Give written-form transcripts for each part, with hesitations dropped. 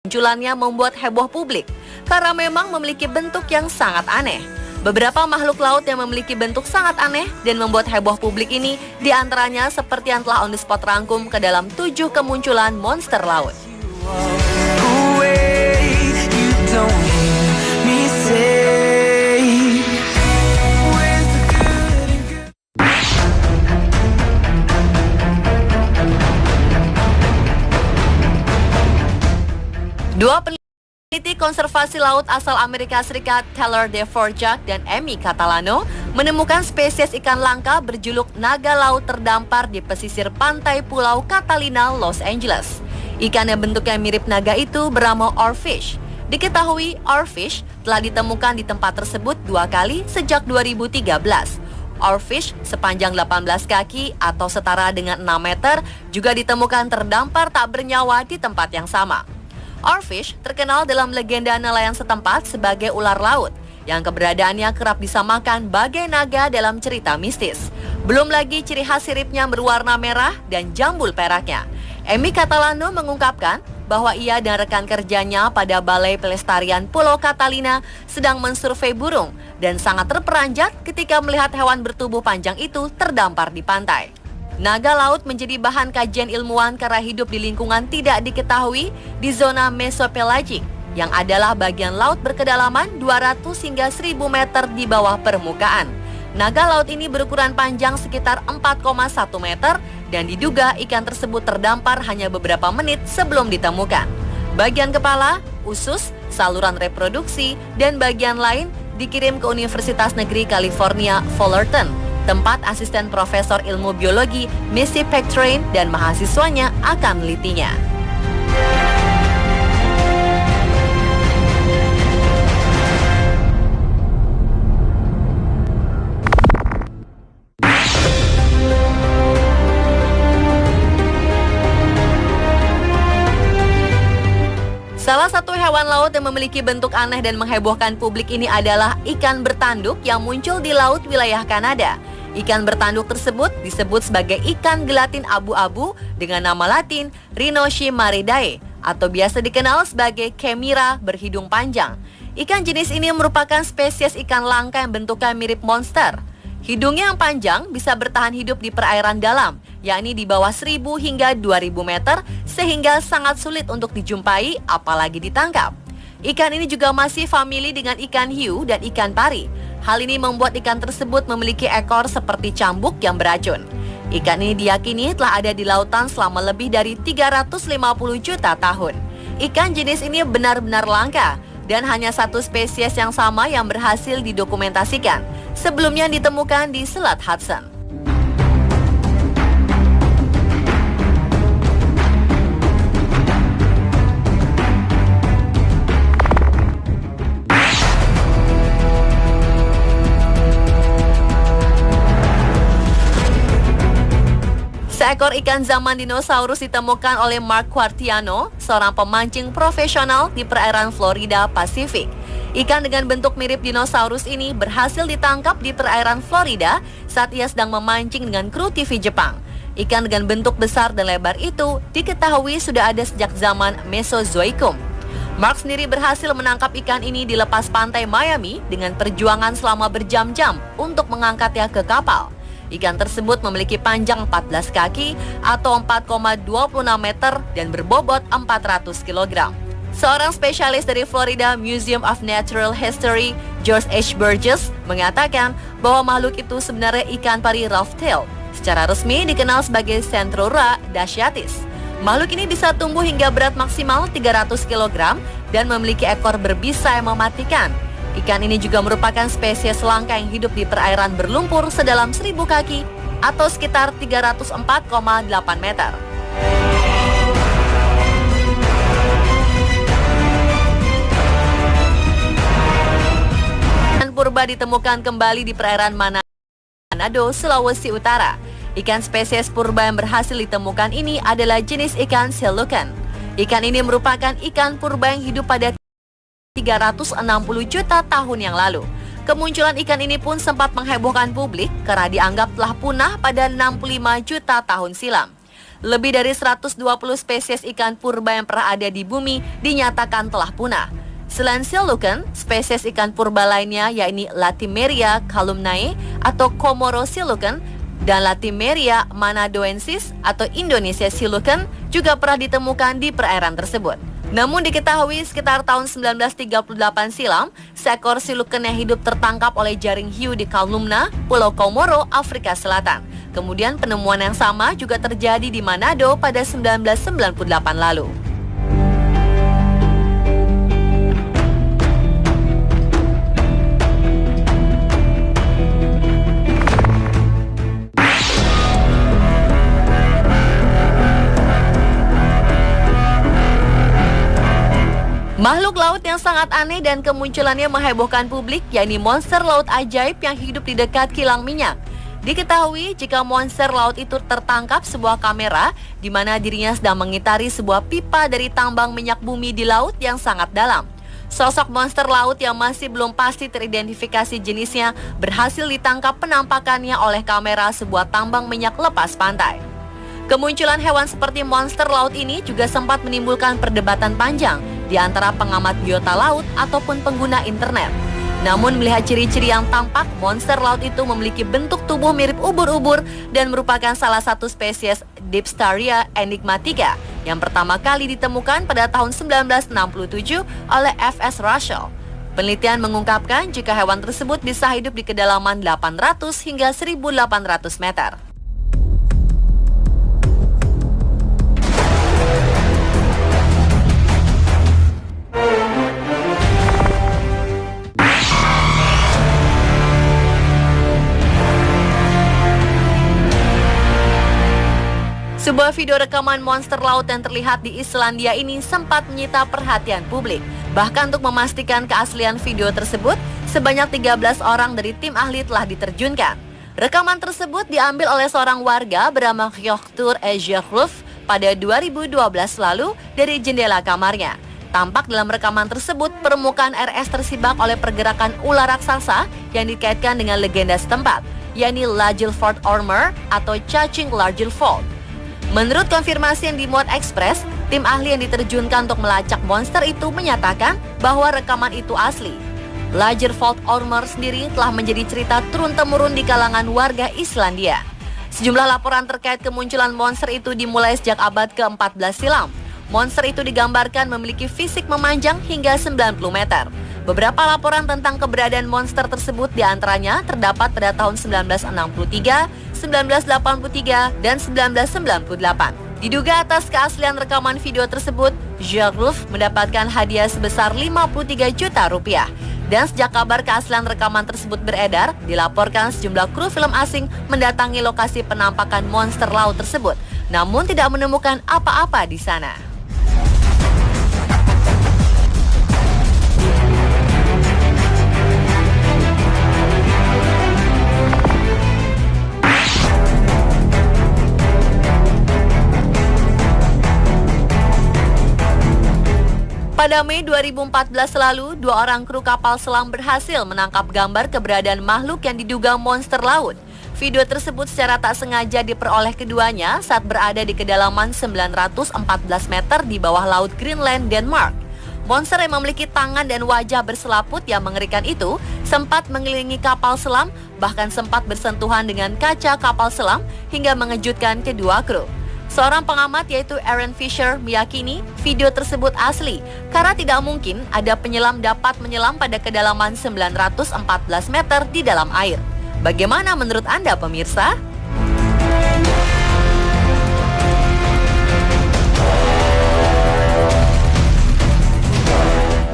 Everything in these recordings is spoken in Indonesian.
Munculannya membuat heboh publik karena memang memiliki bentuk yang sangat aneh. Beberapa makhluk laut yang memiliki bentuk sangat aneh dan membuat heboh publik ini diantaranya seperti yang telah on the spot rangkum ke dalam 7 kemunculan monster laut. Dua peneliti konservasi laut asal Amerika Serikat, Taylor Dvorak dan Amy Catalano, menemukan spesies ikan langka berjuluk naga laut terdampar di pesisir pantai Pulau Catalina, Los Angeles. Ikan yang bentuknya mirip naga itu bernama oarfish. Diketahui oarfish telah ditemukan di tempat tersebut 2 kali sejak 2013. Oarfish sepanjang 18 kaki atau setara dengan 6 meter juga ditemukan terdampar tak bernyawa di tempat yang sama. Oarfish terkenal dalam legenda nelayan setempat sebagai ular laut yang keberadaannya kerap disamakan bagai naga dalam cerita mistis. Belum lagi ciri khas siripnya berwarna merah dan jambul peraknya. Amy Catalano mengungkapkan bahwa ia dan rekan kerjanya pada Balai Pelestarian Pulau Catalina sedang mensurvei burung dan sangat terperanjat ketika melihat hewan bertubuh panjang itu terdampar di pantai. Naga laut menjadi bahan kajian ilmuwan karena hidup di lingkungan tidak diketahui di zona mesopelagik, yang adalah bagian laut berkedalaman 200 hingga 1000 meter di bawah permukaan. Naga laut ini berukuran panjang sekitar 4,1 meter dan diduga ikan tersebut terdampar hanya beberapa menit sebelum ditemukan. Bagian kepala, usus, saluran reproduksi, dan bagian lain dikirim ke Universitas Negeri California, Fullerton, tempat asisten profesor ilmu biologi Missy Pectrain dan mahasiswanya akan menelitinya. Salah satu hewan laut yang memiliki bentuk aneh dan menghebohkan publik ini adalah ikan bertanduk yang muncul di laut wilayah Kanada. Ikan bertanduk tersebut disebut sebagai ikan gelatin abu-abu dengan nama latin Rhinochimaridae atau biasa dikenal sebagai Chimera berhidung panjang. Ikan jenis ini merupakan spesies ikan langka yang bentuknya mirip monster. Hidungnya yang panjang bisa bertahan hidup di perairan dalam, yakni di bawah 1000 hingga 2000 meter, sehingga sangat sulit untuk dijumpai apalagi ditangkap. Ikan ini juga masih famili dengan ikan hiu dan ikan pari. Hal ini membuat ikan tersebut memiliki ekor seperti cambuk yang beracun. Ikan ini diyakini telah ada di lautan selama lebih dari 350 juta tahun. Ikan jenis ini benar-benar langka dan hanya satu spesies yang sama yang berhasil didokumentasikan. Sebelumnya ditemukan di Selat Hudson. Seekor ikan zaman dinosaurus ditemukan oleh Mark Quartiano, seorang pemancing profesional di perairan Florida Pasifik. Ikan dengan bentuk mirip dinosaurus ini berhasil ditangkap di perairan Florida saat ia sedang memancing dengan kru TV Jepang. Ikan dengan bentuk besar dan lebar itu diketahui sudah ada sejak zaman Mesozoikum. Mark sendiri berhasil menangkap ikan ini di lepas pantai Miami dengan perjuangan selama berjam-jam untuk mengangkatnya ke kapal. Ikan tersebut memiliki panjang 14 kaki atau 4,26 meter dan berbobot 400 kg. Seorang spesialis dari Florida Museum of Natural History, George H. Burgess, mengatakan bahwa makhluk itu sebenarnya ikan pari roughtail. Secara resmi dikenal sebagai Centrura dasciatis. Makhluk ini bisa tumbuh hingga berat maksimal 300 kg dan memiliki ekor berbisa yang mematikan. Ikan ini juga merupakan spesies langka yang hidup di perairan berlumpur sedalam 1000 kaki atau sekitar 304,8 meter. Ikan purba ditemukan kembali di perairan Manado, Sulawesi Utara. Ikan spesies purba yang berhasil ditemukan ini adalah jenis ikan selucan. Ikan ini merupakan ikan purba yang hidup pada 360 juta tahun yang lalu. Kemunculan ikan ini pun sempat menghebohkan publik karena dianggap telah punah pada 65 juta tahun silam. Lebih dari 120 spesies ikan purba yang pernah ada di bumi dinyatakan telah punah. Selain silukan, spesies ikan purba lainnya yakni Latimeria columnae atau Komoro silukan dan Latimeria manadoensis atau Indonesia silukan juga pernah ditemukan di perairan tersebut. Namun diketahui sekitar tahun 1938 silam, seekor silukan yang hidup tertangkap oleh jaring hiu di Kalumna, Pulau Komoro, Afrika Selatan. Kemudian penemuan yang sama juga terjadi di Manado pada 1998 lalu. Makhluk laut yang sangat aneh dan kemunculannya menghebohkan publik, yakni monster laut ajaib yang hidup di dekat kilang minyak. Diketahui jika monster laut itu tertangkap sebuah kamera di mana dirinya sedang mengitari sebuah pipa dari tambang minyak bumi di laut yang sangat dalam. Sosok monster laut yang masih belum pasti teridentifikasi jenisnya berhasil ditangkap penampakannya oleh kamera sebuah tambang minyak lepas pantai. Kemunculan hewan seperti monster laut ini juga sempat menimbulkan perdebatan panjang di antara pengamat biota laut ataupun pengguna internet. Namun melihat ciri-ciri yang tampak, monster laut itu memiliki bentuk tubuh mirip ubur-ubur dan merupakan salah satu spesies Dipsteria enigmatica yang pertama kali ditemukan pada tahun 1967 oleh F.S. Russell. Penelitian mengungkapkan jika hewan tersebut bisa hidup di kedalaman 800 hingga 1.800 meter. Sebuah video rekaman monster laut yang terlihat di Islandia ini sempat menyita perhatian publik. Bahkan untuk memastikan keaslian video tersebut, sebanyak 13 orang dari tim ahli telah diterjunkan. Rekaman tersebut diambil oleh seorang warga bernama Hjörtur Ejerulf pada 2012 lalu dari jendela kamarnya. Tampak dalam rekaman tersebut, permukaan RS tersibak oleh pergerakan ular raksasa yang dikaitkan dengan legenda setempat, yakni Lagerfeld Ormer atau cacing Lagerfeld. Menurut konfirmasi yang dimuat Express, tim ahli yang diterjunkan untuk melacak monster itu menyatakan bahwa rekaman itu asli. Lagerfeld Ormer sendiri telah menjadi cerita turun-temurun di kalangan warga Islandia. Sejumlah laporan terkait kemunculan monster itu dimulai sejak abad ke-14 silam. Monster itu digambarkan memiliki fisik memanjang hingga 90 meter. Beberapa laporan tentang keberadaan monster tersebut diantaranya terdapat pada tahun 1963, 1983, dan 1998. Diduga atas keaslian rekaman video tersebut, Jagulf mendapatkan hadiah sebesar 53 juta rupiah. Dan sejak kabar keaslian rekaman tersebut beredar, dilaporkan sejumlah kru film asing mendatangi lokasi penampakan monster laut tersebut, namun tidak menemukan apa-apa di sana. Pada Mei 2014 lalu, 2 orang kru kapal selam berhasil menangkap gambar keberadaan makhluk yang diduga monster laut. Video tersebut secara tak sengaja diperoleh keduanya saat berada di kedalaman 914 meter di bawah laut Greenland, Denmark. Monster yang memiliki tangan dan wajah berselaput yang mengerikan itu sempat mengelilingi kapal selam, bahkan sempat bersentuhan dengan kaca kapal selam hingga mengejutkan kedua kru. Seorang pengamat yaitu Aaron Fisher meyakini video tersebut asli karena tidak mungkin ada penyelam dapat menyelam pada kedalaman 914 meter di dalam air. Bagaimana menurut Anda pemirsa?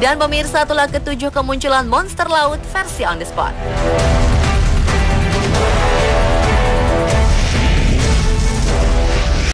Dan pemirsa, itulah ketujuh kemunculan monster laut versi On The Spot.